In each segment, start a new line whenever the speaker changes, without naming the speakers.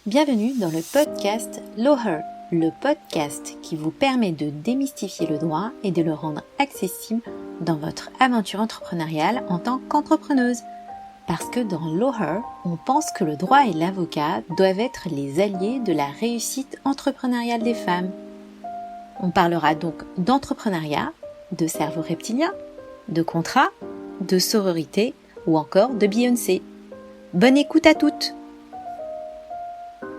Bienvenue dans le podcast Loher, le podcast qui vous permet de démystifier le droit et de le rendre accessible dans votre aventure entrepreneuriale en tant qu'entrepreneuse. Parce que dans Loher, on pense que le droit et l'avocat doivent être les alliés de la réussite entrepreneuriale des femmes. On parlera donc d'entrepreneuriat, de cerveau reptilien, de contrat, de sororité ou encore de Beyoncé. Bonne écoute à toutes!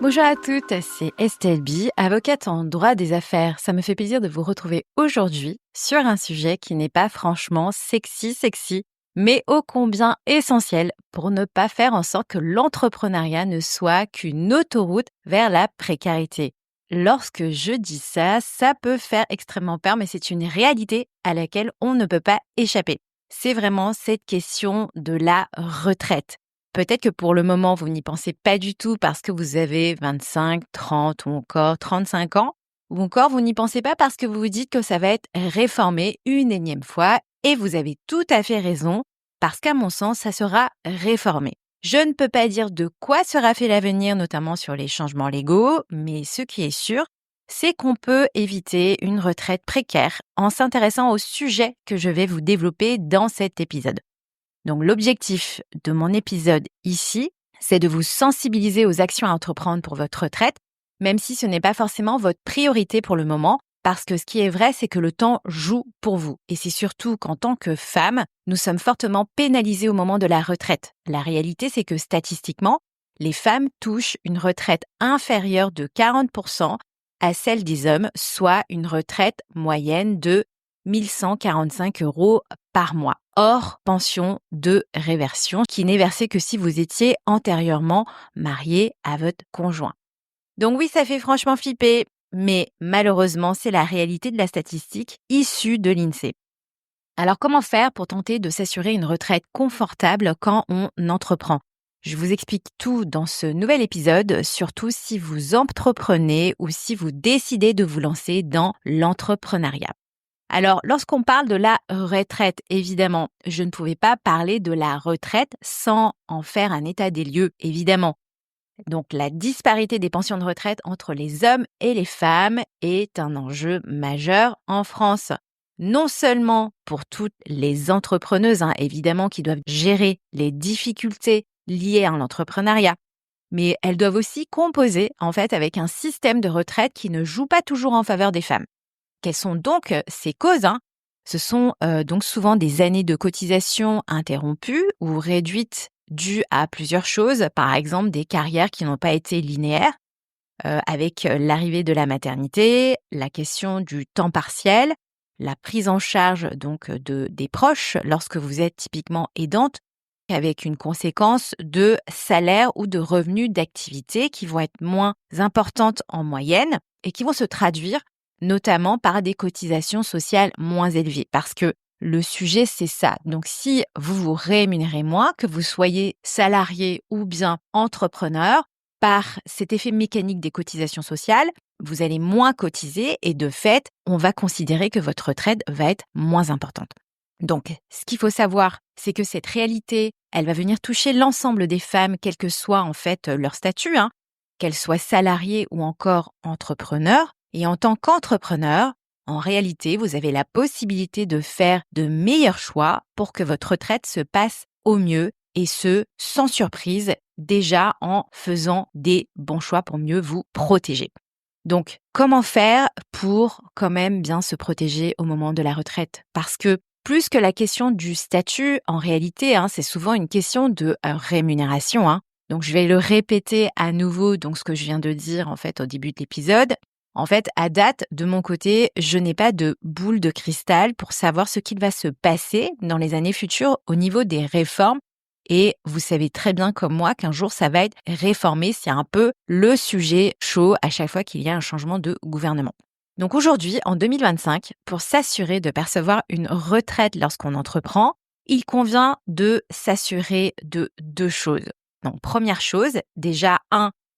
Bonjour à toutes, c'est Estelle B, avocate en droit des affaires. Ça me fait plaisir de vous retrouver aujourd'hui sur un sujet qui n'est pas franchement sexy, mais ô combien essentiel pour ne pas faire en sorte que l'entrepreneuriat ne soit qu'une autoroute vers la précarité. Lorsque je dis ça, ça peut faire extrêmement peur, mais c'est une réalité à laquelle on ne peut pas échapper. C'est vraiment cette question de la retraite. Peut-être que pour le moment, vous n'y pensez pas du tout parce que vous avez 25, 30 ou encore 35 ans. Ou encore, vous n'y pensez pas parce que vous vous dites que ça va être réformé une énième fois. Et vous avez tout à fait raison parce qu'à mon sens, ça sera réformé. Je ne peux pas dire de quoi sera fait l'avenir, notamment sur les changements légaux, mais ce qui est sûr, c'est qu'on peut éviter une retraite précaire en s'intéressant au sujet que je vais vous développer dans cet épisode. Donc l'objectif de mon épisode ici, c'est de vous sensibiliser aux actions à entreprendre pour votre retraite, même si ce n'est pas forcément votre priorité pour le moment, parce que ce qui est vrai, c'est que le temps joue pour vous. Et c'est surtout qu'en tant que femme, nous sommes fortement pénalisées au moment de la retraite. La réalité, c'est que statistiquement, les femmes touchent une retraite inférieure de 40% à celle des hommes, soit une retraite moyenne de 1 145 € par mois, hors pension de réversion, qui n'est versée que si vous étiez antérieurement marié à votre conjoint. Donc oui, ça fait franchement flipper, mais malheureusement, c'est la réalité de la statistique issue de l'INSEE. Alors comment faire pour tenter de s'assurer une retraite confortable quand on entreprend ? Je vous explique tout dans ce nouvel épisode, surtout si vous entreprenez ou si vous décidez de vous lancer dans l'entrepreneuriat. Alors, lorsqu'on parle de la retraite, évidemment, je ne pouvais pas parler de la retraite sans en faire un état des lieux, évidemment. Donc, la disparité des pensions de retraite entre les hommes et les femmes est un enjeu majeur en France. Non seulement pour toutes les entrepreneuses, évidemment, qui doivent gérer les difficultés liées à l'entrepreneuriat, mais elles doivent aussi composer, en fait, avec un système de retraite qui ne joue pas toujours en faveur des femmes. Quelles sont donc ces causes ? Ce sont donc souvent des années de cotisation interrompues ou réduites dues à plusieurs choses, par exemple des carrières qui n'ont pas été linéaires, avec l'arrivée de la maternité, la question du temps partiel, la prise en charge donc des proches lorsque vous êtes typiquement aidante, avec une conséquence de salaire ou de revenus d'activité qui vont être moins importantes en moyenne et qui vont se traduire notamment par des cotisations sociales moins élevées. Parce que le sujet, c'est ça. Donc, si vous vous rémunérez moins, que vous soyez salarié ou bien entrepreneur, par cet effet mécanique des cotisations sociales, vous allez moins cotiser et de fait, on va considérer que votre retraite va être moins importante. Donc, ce qu'il faut savoir, c'est que cette réalité, elle va venir toucher l'ensemble des femmes, quel que soit en fait leur statut, qu'elles soient salariées ou encore entrepreneurs. Et en tant qu'entrepreneur, en réalité, vous avez la possibilité de faire de meilleurs choix pour que votre retraite se passe au mieux et ce, sans surprise, déjà en faisant des bons choix pour mieux vous protéger. Donc, comment faire pour quand même bien se protéger au moment de la retraite ? Parce que plus que la question du statut, en réalité, c'est souvent une question de rémunération. Donc, je vais le répéter à nouveau, donc ce que je viens de dire en fait au début de l'épisode. En fait, à date, de mon côté, je n'ai pas de boule de cristal pour savoir ce qu'il va se passer dans les années futures au niveau des réformes. Et vous savez très bien comme moi qu'un jour, ça va être réformé. C'est un peu le sujet chaud à chaque fois qu'il y a un changement de gouvernement. Donc aujourd'hui, en 2025, pour s'assurer de percevoir une retraite lorsqu'on entreprend, il convient de s'assurer de 2 choses. Donc première chose, déjà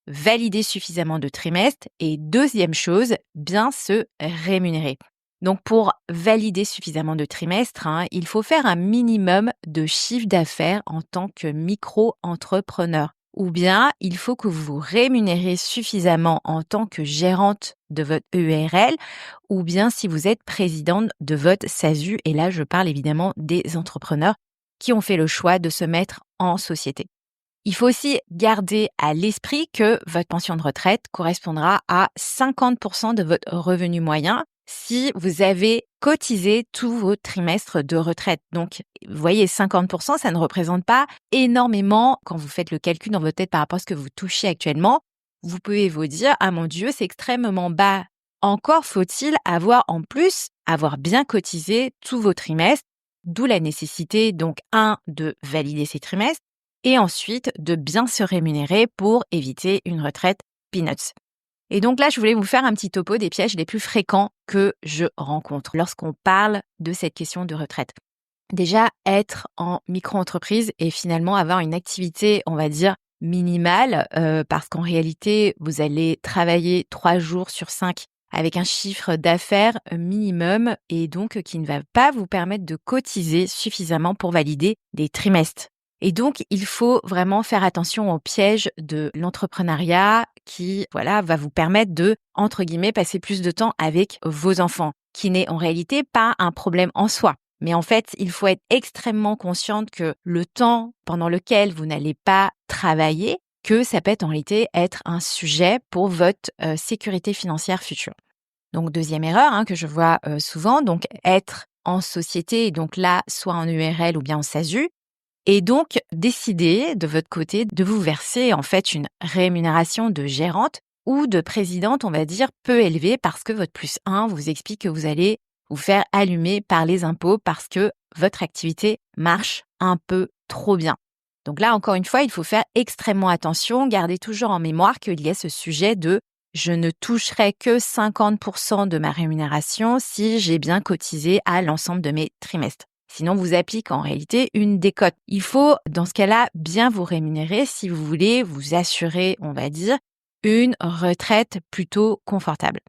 valider suffisamment de trimestres et deuxième chose, bien se rémunérer. Donc pour valider suffisamment de trimestres, il faut faire un minimum de chiffre d'affaires en tant que micro-entrepreneur ou bien il faut que vous vous rémunérez suffisamment en tant que gérante de votre EURL, ou bien si vous êtes présidente de votre SASU, et là je parle évidemment des entrepreneurs qui ont fait le choix de se mettre en société. Il faut aussi garder à l'esprit que votre pension de retraite correspondra à 50% de votre revenu moyen si vous avez cotisé tous vos trimestres de retraite. Donc, vous voyez, 50%, ça ne représente pas énormément quand vous faites le calcul dans votre tête par rapport à ce que vous touchez actuellement. Vous pouvez vous dire, ah mon Dieu, c'est extrêmement bas. Encore faut-il avoir bien cotisé tous vos trimestres, d'où la nécessité, donc, de valider ces trimestres, et ensuite de bien se rémunérer pour éviter une retraite peanuts. Et donc là, je voulais vous faire un petit topo des pièges les plus fréquents que je rencontre lorsqu'on parle de cette question de retraite. Déjà, être en micro-entreprise et finalement avoir une activité, on va dire, minimale, parce qu'en réalité, vous allez travailler 3 jours sur 5 avec un chiffre d'affaires minimum et donc qui ne va pas vous permettre de cotiser suffisamment pour valider des trimestres. Et donc, il faut vraiment faire attention aux pièges de l'entrepreneuriat qui, va vous permettre de, entre guillemets, passer plus de temps avec vos enfants, qui n'est en réalité pas un problème en soi. Mais en fait, il faut être extrêmement consciente que le temps pendant lequel vous n'allez pas travailler, que ça peut en réalité être un sujet pour votre sécurité financière future. Donc, deuxième erreur que je vois souvent, donc être en société, et donc là, soit en URL ou bien en SASU, et donc décider de votre côté de vous verser en fait une rémunération de gérante ou de présidente, on va dire, peu élevée parce que votre plus 1 vous explique que vous allez vous faire allumer par les impôts parce que votre activité marche un peu trop bien. Donc là, encore une fois, il faut faire extrêmement attention, gardez toujours en mémoire qu'il y a ce sujet de je ne toucherai que 50% de ma rémunération si j'ai bien cotisé à l'ensemble de mes trimestres. Sinon, vous applique en réalité une décote. Il faut, dans ce cas-là, bien vous rémunérer si vous voulez vous assurer, on va dire, une retraite plutôt confortable.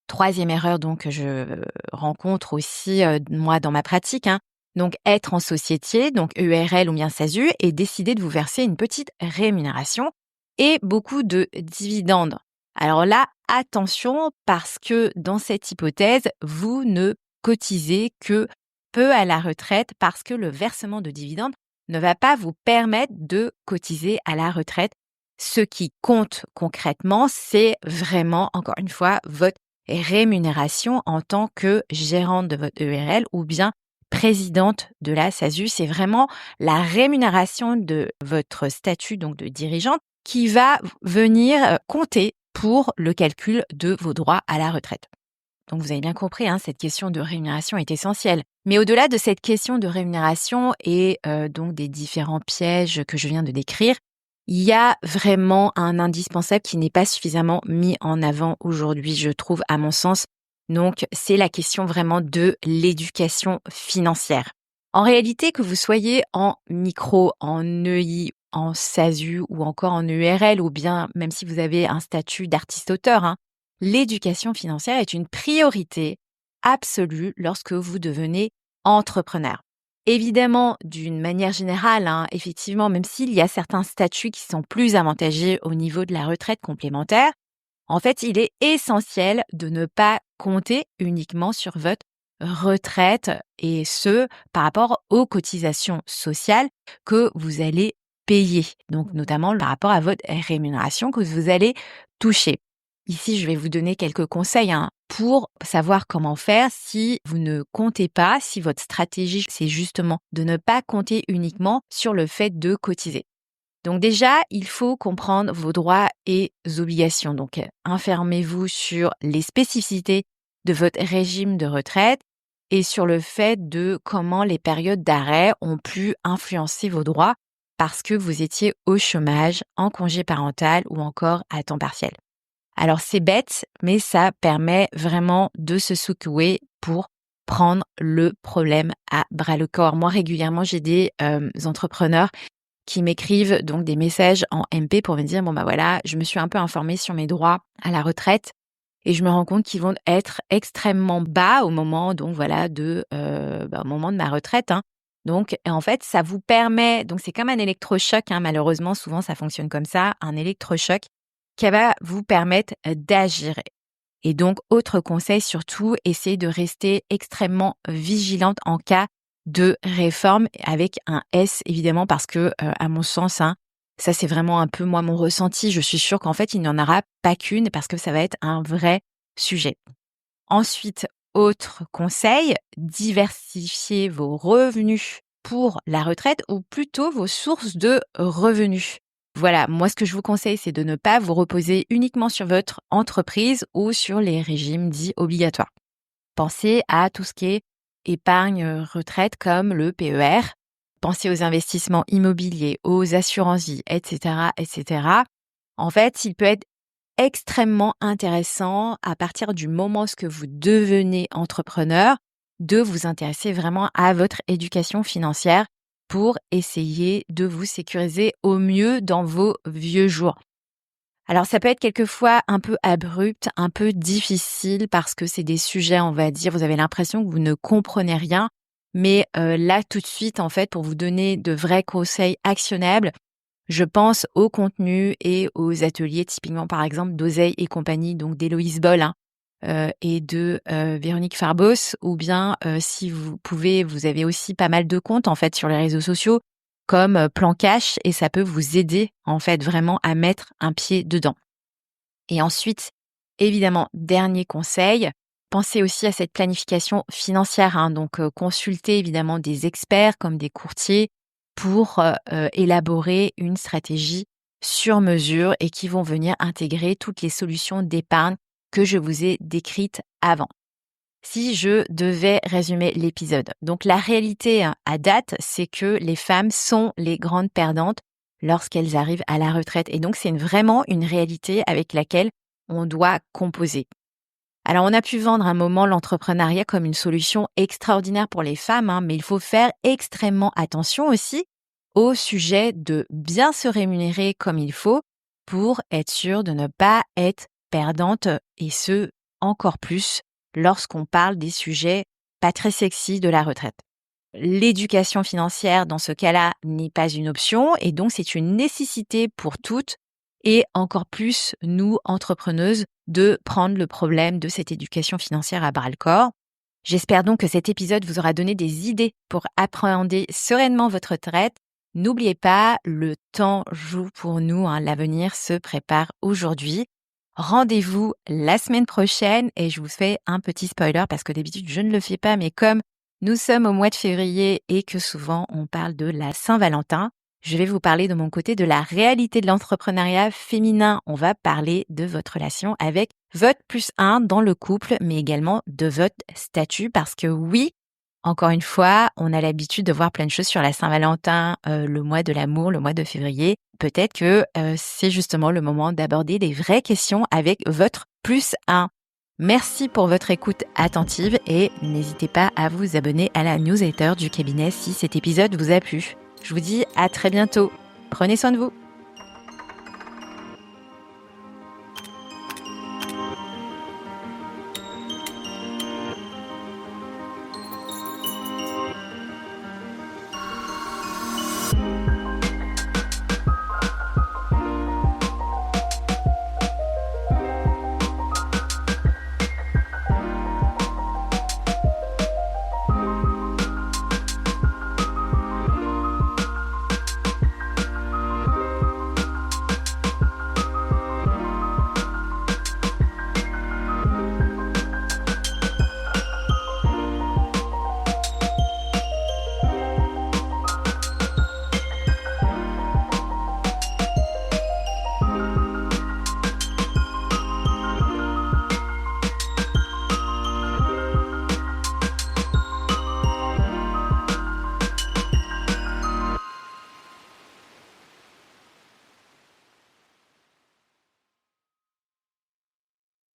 Troisième erreur donc que je rencontre aussi moi dans ma pratique, donc être en société, donc EURL ou bien SASU, et décider de vous verser une petite rémunération et beaucoup de dividendes. Alors là, attention parce que dans cette hypothèse, vous ne cotisez que peu à la retraite parce que le versement de dividendes ne va pas vous permettre de cotiser à la retraite. Ce qui compte concrètement, c'est vraiment, encore une fois, votre rémunération en tant que gérante de votre EURL ou bien présidente de la SASU. C'est vraiment la rémunération de votre statut donc de dirigeante qui va venir compter pour le calcul de vos droits à la retraite. Donc vous avez bien compris, cette question de rémunération est essentielle. Mais au-delà de cette question de rémunération et donc des différents pièges que je viens de décrire, il y a vraiment un indispensable qui n'est pas suffisamment mis en avant aujourd'hui, je trouve, à mon sens. Donc, c'est la question vraiment de l'éducation financière. En réalité, que vous soyez en micro, en EI, en SASU ou encore en URL, ou bien même si vous avez un statut d'artiste-auteur, l'éducation financière est une priorité absolue lorsque vous devenez entrepreneur. Évidemment, d'une manière générale, effectivement, même s'il y a certains statuts qui sont plus avantageux au niveau de la retraite complémentaire, en fait, il est essentiel de ne pas compter uniquement sur votre retraite et ce, par rapport aux cotisations sociales que vous allez payer. Donc, notamment par rapport à votre rémunération que vous allez toucher. Ici, je vais vous donner quelques conseils pour savoir comment faire si vous ne comptez pas, si votre stratégie, c'est justement de ne pas compter uniquement sur le fait de cotiser. Donc déjà, il faut comprendre vos droits et obligations. Donc, informez-vous sur les spécificités de votre régime de retraite et sur le fait de comment les périodes d'arrêt ont pu influencer vos droits parce que vous étiez au chômage, en congé parental ou encore à temps partiel. Alors c'est bête, mais ça permet vraiment de se secouer pour prendre le problème à bras-le-corps. Moi, régulièrement, j'ai des entrepreneurs qui m'écrivent donc des messages en MP pour me dire je me suis un peu informée sur mes droits à la retraite et je me rends compte qu'ils vont être extrêmement bas au moment donc au moment de ma retraite. Donc, en fait, ça vous permet, donc c'est comme un électrochoc, hein, malheureusement, souvent ça fonctionne comme ça, un électrochoc qui va vous permettre d'agir. Et donc, autre conseil surtout, essayez de rester extrêmement vigilante en cas de réforme avec un S évidemment parce que, à mon sens, hein, ça c'est vraiment un peu moi mon ressenti. Je suis sûre qu'en fait, il n'y en aura pas qu'une parce que ça va être un vrai sujet. Ensuite, autre conseil, diversifiez vos revenus pour la retraite ou plutôt vos sources de revenus. Voilà, moi ce que je vous conseille, c'est de ne pas vous reposer uniquement sur votre entreprise ou sur les régimes dits obligatoires. Pensez à tout ce qui est épargne retraite comme le PER. Pensez aux investissements immobiliers, aux assurances-vie, etc., etc. En fait, il peut être extrêmement intéressant à partir du moment où vous devenez entrepreneur, de vous intéresser vraiment à votre éducation financière pour essayer de vous sécuriser au mieux dans vos vieux jours. Alors ça peut être quelquefois un peu abrupt, un peu difficile parce que c'est des sujets, on va dire, vous avez l'impression que vous ne comprenez rien, mais là tout de suite, en fait, pour vous donner de vrais conseils actionnables, je pense au contenu et aux ateliers, typiquement par exemple d'Oseille et compagnie, donc d'Héloïse Boll et de Véronique Farbos, ou bien si vous pouvez, vous avez aussi pas mal de comptes en fait sur les réseaux sociaux comme Plan Cash et ça peut vous aider en fait vraiment à mettre un pied dedans. Et ensuite, évidemment, dernier conseil, pensez aussi à cette planification financière, hein, donc consultez évidemment des experts comme des courtiers pour élaborer une stratégie sur mesure et qui vont venir intégrer toutes les solutions d'épargne que je vous ai décrites avant. Si je devais résumer l'épisode, donc la réalité à date, c'est que les femmes sont les grandes perdantes lorsqu'elles arrivent à la retraite. Et donc, c'est vraiment une réalité avec laquelle on doit composer. Alors, on a pu vendre un moment l'entrepreneuriat comme une solution extraordinaire pour les femmes, hein, mais il faut faire extrêmement attention aussi au sujet de bien se rémunérer comme il faut pour être sûr de ne pas être perdante et ce, encore plus lorsqu'on parle des sujets pas très sexy de la retraite. L'éducation financière, dans ce cas-là, n'est pas une option et donc c'est une nécessité pour toutes et encore plus nous, entrepreneuses, de prendre le problème de cette éducation financière à bras-le-corps. J'espère donc que cet épisode vous aura donné des idées pour appréhender sereinement votre retraite. N'oubliez pas, le temps joue pour nous, hein, l'avenir se prépare aujourd'hui. Rendez-vous la semaine prochaine et je vous fais un petit spoiler parce que d'habitude je ne le fais pas, mais comme nous sommes au mois de février et que souvent on parle de la Saint-Valentin, je vais vous parler de mon côté de la réalité de l'entrepreneuriat féminin. On va parler de votre relation avec votre +1 dans le couple, mais également de votre statut parce que oui, encore une fois, on a l'habitude de voir plein de choses sur la Saint-Valentin, le mois de l'amour, le mois de février. Peut-être que c'est justement le moment d'aborder des vraies questions avec votre +1. Merci pour votre écoute attentive et n'hésitez pas à vous abonner à la newsletter du cabinet si cet épisode vous a plu. Je vous dis à très bientôt. Prenez soin de vous.